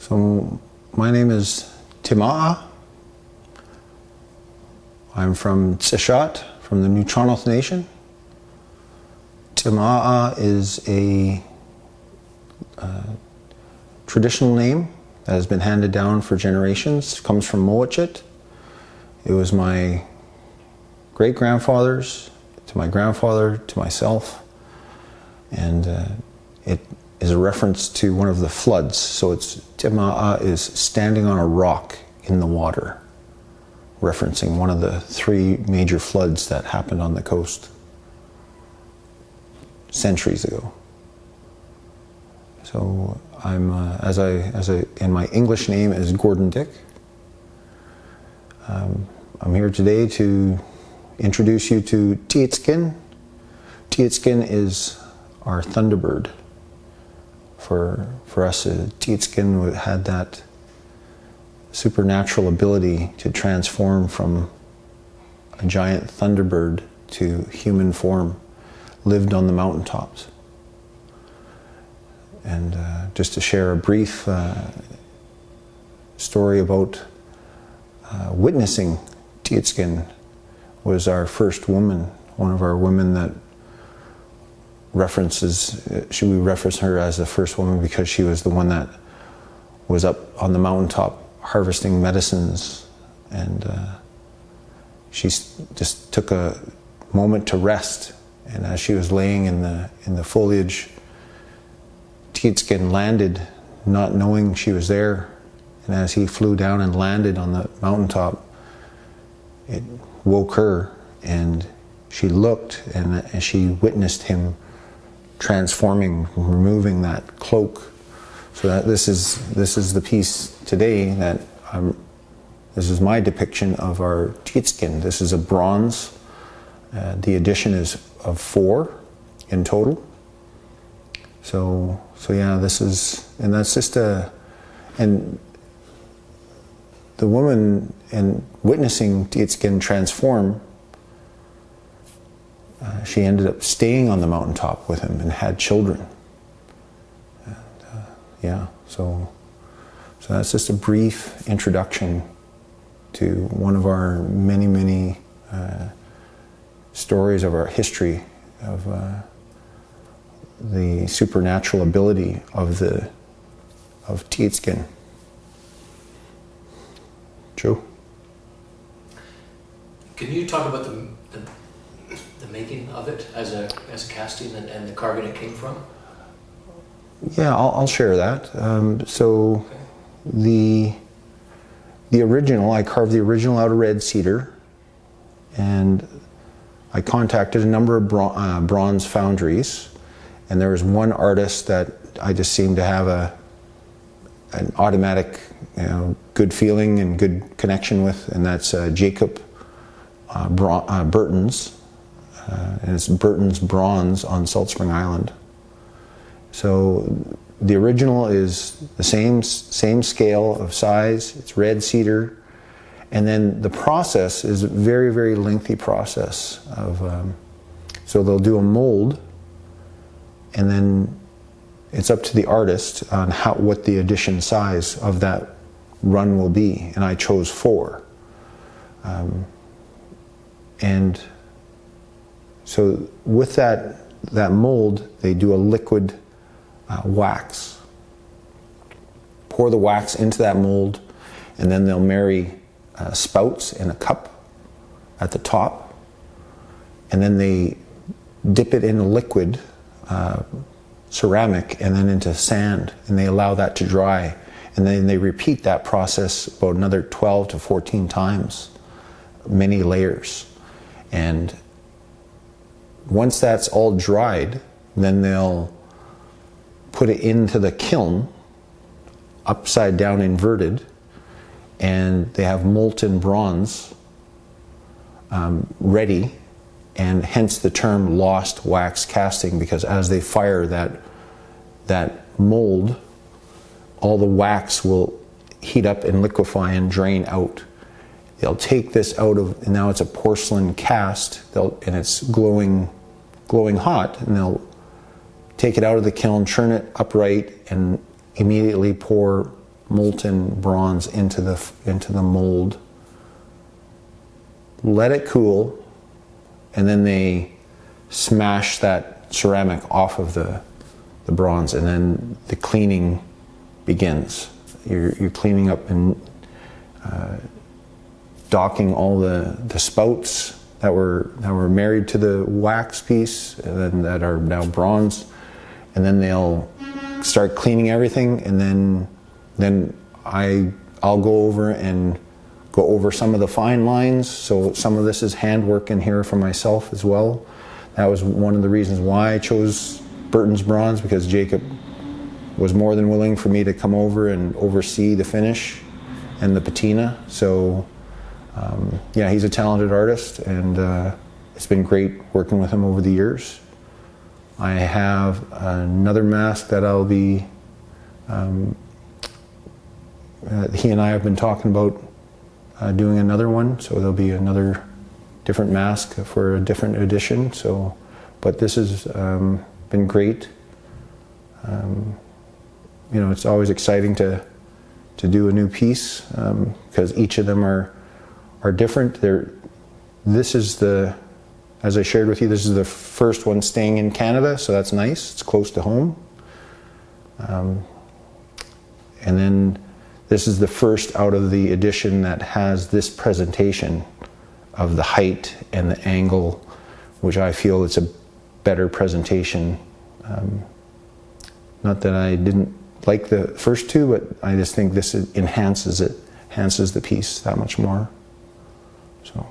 So my name is Timaa. I'm from Tsishat, from the Nuu-chah-nulth Nation. Timaa is a traditional name that has been handed down for generations. It comes from Moachit. It was my great-grandfathers, to my grandfather, to myself, and it is a reference to one of the floods. So it's Timaa is standing on a rock in the water, referencing one of the 3 major floods that happened on the coast centuries ago. So I'm and my English name is Gordon Dick. I'm here today to introduce you to Tiitskin. Tiitskin is our thunderbird. For us, Tiitskin had that supernatural ability to transform from a giant thunderbird to human form, lived on the mountaintops. And just to share a brief story about witnessing Tiitskin, was our first woman, one of our women that we reference her as the first woman because she was the one that was up on the mountaintop harvesting medicines, and she just took a moment to rest. And as she was laying in the foliage, Tiitskin landed, not knowing she was there. And as he flew down and landed on the mountaintop, it woke her, and she looked, and she witnessed him transforming, removing that cloak. So that this is the piece today that this is my depiction of our Tiitskin. This is a bronze. The edition is of 4 in total. So yeah, this is, and that's just and the woman, and witnessing Tiitskin transform, she ended up staying on the mountaintop with him and had children. And, yeah, so that's just a brief introduction to one of our many stories of our history of the supernatural ability of Tiitskin. Joe? Can you talk about the making of it as a casting and the carving it came from? Yeah, I'll share that. So okay. The original, I carved the original out of red cedar, and I contacted a number of bronze foundries, and there was one artist that I just seemed to have an automatic, good feeling and good connection with, and that's Jacob Burton's, and it's Burton's Bronze on Salt Spring Island. So the original is the same scale of size. It's red cedar, and then the process is a very lengthy process of. So they'll do a mold, and then it's up to the artist on what the addition size of that run will be, and I chose 4. And so with that mold, they do a liquid wax. Pour the wax into that mold, and then they'll marry spouts in a cup at the top, and then they dip it in a liquid ceramic and then into sand, and they allow that to dry, and then they repeat that process about another 12 to 14 times, many layers. And once that's all dried, then they'll put it into the kiln, upside down inverted, and they have molten bronze ready, and hence the term lost wax casting, because as they fire that mold, all the wax will heat up and liquefy and drain out. They'll take this out of, and now it's a porcelain cast, and it's glowing hot, and they'll take it out of the kiln, churn it upright, and immediately pour molten bronze into the mold, let it cool, and then they smash that ceramic off of the bronze, and then the cleaning begins. You're cleaning up and docking all the spouts that were married to the wax piece and that are now bronze, and then they'll start cleaning everything, and then I'll go over and go over some of the fine lines. So some of this is handwork in here for myself as well. That was one of the reasons why I chose Burton's bronze, because Jacob was more than willing for me to come over and oversee the finish and the patina. So yeah, he's a talented artist, and it's been great working with him over the years. I have another mask that I'll be, he and I have been talking about doing another one, so there'll be another different mask for a different edition. So, but this has been great. You know, it's always exciting to do a new piece, because each of them are different. This is as I shared with you, this is the first one staying in Canada, so that's nice. It's close to home. And then this is the first out of the edition that has this presentation of the height and the angle, which I feel it's a better presentation. Not that I didn't like the first two, but I just think this enhances the piece that much more. So.